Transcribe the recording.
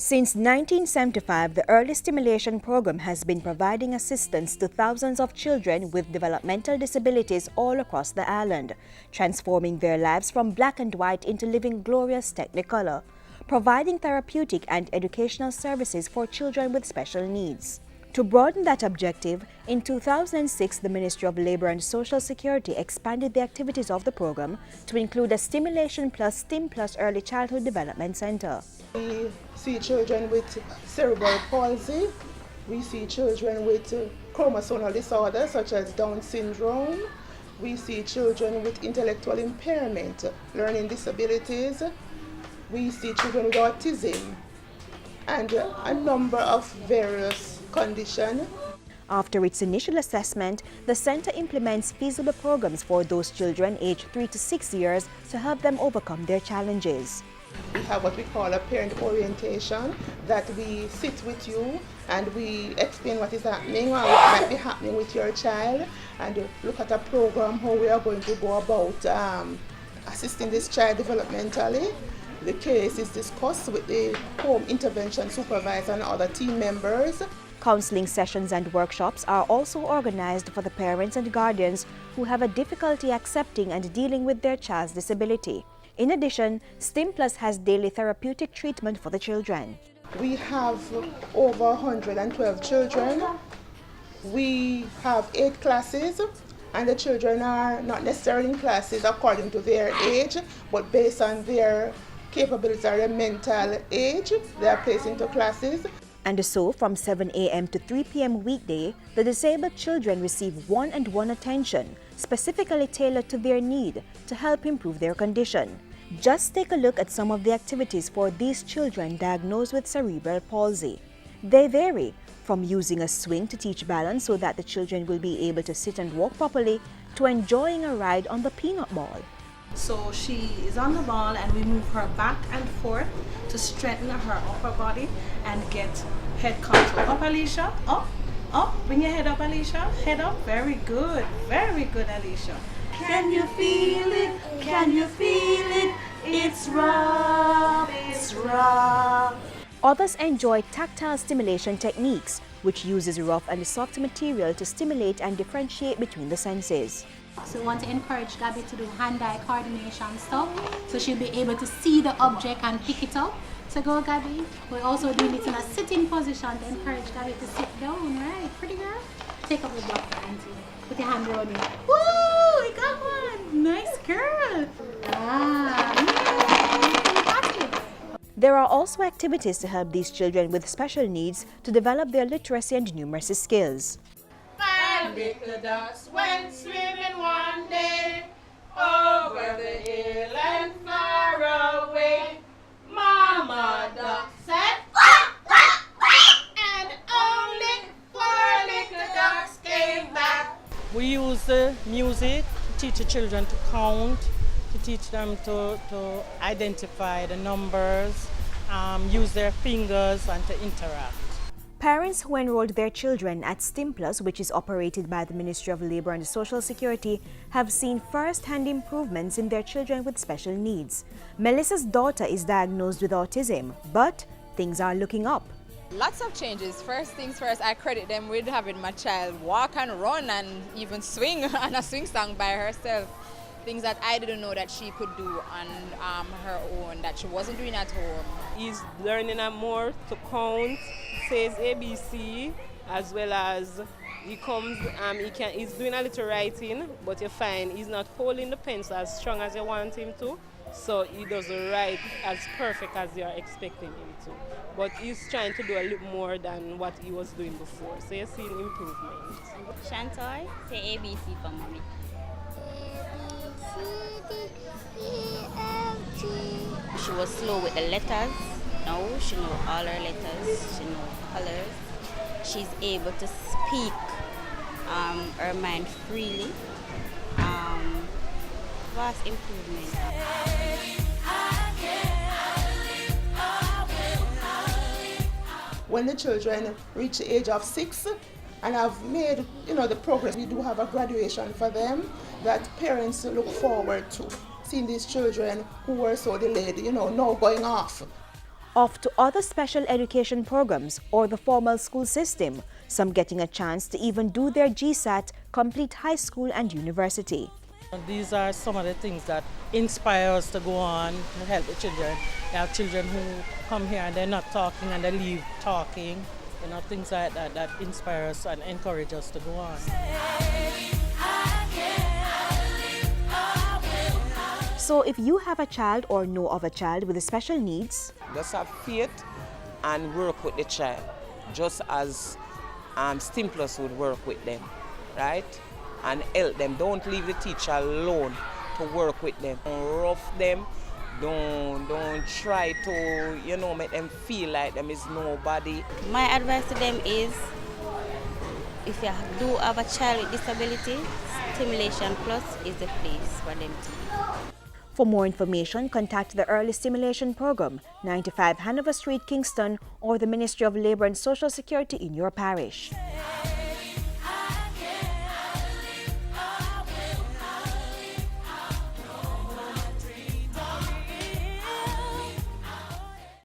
Since 1975, the Early Stimulation Program has been providing assistance to thousands of children with developmental disabilities all across the island, transforming their lives from black and white into living glorious technicolor, providing therapeutic and educational services for children with special needs. To broaden that objective, in 2006, the Ministry of Labour and Social Security expanded the activities of the program to include a Stimulation Plus Stim Plus Early Childhood Development Center. We see children with cerebral palsy. We see children with chromosomal disorders such as Down syndrome. We see children with intellectual impairment, learning disabilities. We see children with autism and a number of various conditions. After its initial assessment, the center implements feasible programs for those children aged 3 to 6 years to help them overcome their challenges. We have what we call a parent orientation, that we sit with you and we explain what is happening or what might be happening with your child, and look at a program how we are going to go about assisting this child developmentally. The case is discussed with the home intervention supervisor and other team members. Counseling sessions and workshops are also organized for the parents and guardians who have a difficulty accepting and dealing with their child's disability. In addition, Stim Plus has daily therapeutic treatment for the children. We have over 112 children. We have 8 classes, and the children are not necessarily in classes according to their age, but based on their capabilities or their mental age, they are placed into classes. And so, from 7 a.m. to 3 p.m. weekday, the disabled children receive one-on-one attention, specifically tailored to their need to help improve their condition. Just take a look at some of the activities for these children diagnosed with cerebral palsy. They vary from using a swing to teach balance so that the children will be able to sit and walk properly, to enjoying a ride on the peanut ball. So she is on the ball and we move her back and forth to strengthen her upper body and get head control. Up, Alicia, up, bring your head up, Alicia, head up, very good, Alicia. Can you feel it? Can you feel it? It's rough, it's rough. Others enjoy tactile stimulation techniques, which uses rough and soft material to stimulate and differentiate between the senses. So we want to encourage Gabby to do hand-eye coordination stuff, so she'll be able to see the object and pick it up. So go, Gabby. We're also doing it in a sitting position to encourage Gabby to sit down, right? Pretty girl? Take up the block for Auntie. Put your hand around it. Woo! We got one! Nice girl! There are also activities to help these children with special needs to develop their literacy and numeracy skills. 5 little ducks went swimming one day over the hill and far away. Mama duck said, quack, quack, quack, and only 4 little ducks came back. We use the music to teach the children to count, to teach them to identify the numbers, use their fingers and to interact. Parents who enrolled their children at Stim Plus, which is operated by the Ministry of Labour and Social Security, have seen first-hand improvements in their children with special needs. Melissa's daughter is diagnosed with autism, but things are looking up. Lots of changes. First things first, I credit them with having my child walk and run and even swing on a swing song by herself. Things that I didn't know that she could do on her own, that she wasn't doing at home. He's learning more to count, says ABC, as well as he's doing a little writing, but you find he's not holding the pencil as strong as you want him to, so he doesn't write as perfect as you're expecting him to. But he's trying to do a little more than what he was doing before, so you're seeing improvement. Shantoy, say ABC for mommy. She was slow with the letters. Now she knows all her letters, she knows colors. She's able to speak her mind freely. Vast improvement. When the children reach the age of 6 and have made the progress, we do have a graduation for them that parents look forward to, seeing these children who were so delayed now going off. off to other special education programs or the formal school system, some getting a chance to even do their GSAT, complete high school and university. These are some of the things that inspire us to go on to help the children. We have children who come here and they're not talking and they leave talking. You know, things like that that inspire us and encourage us to go on. So if you have a child or know of a child with special needs, just have faith and work with the child, just as Stimulation would work with them, right? And help them. Don't leave the teacher alone to work with them. Don't rough them. Don't try to, you know, make them feel like them is nobody. My advice to them is, if you do have a child with disability, Stimulation Plus is the place for them to be. For more information, contact the Early Stimulation Program, 95 Hanover Street, Kingston, or the Ministry of Labour and Social Security in your parish.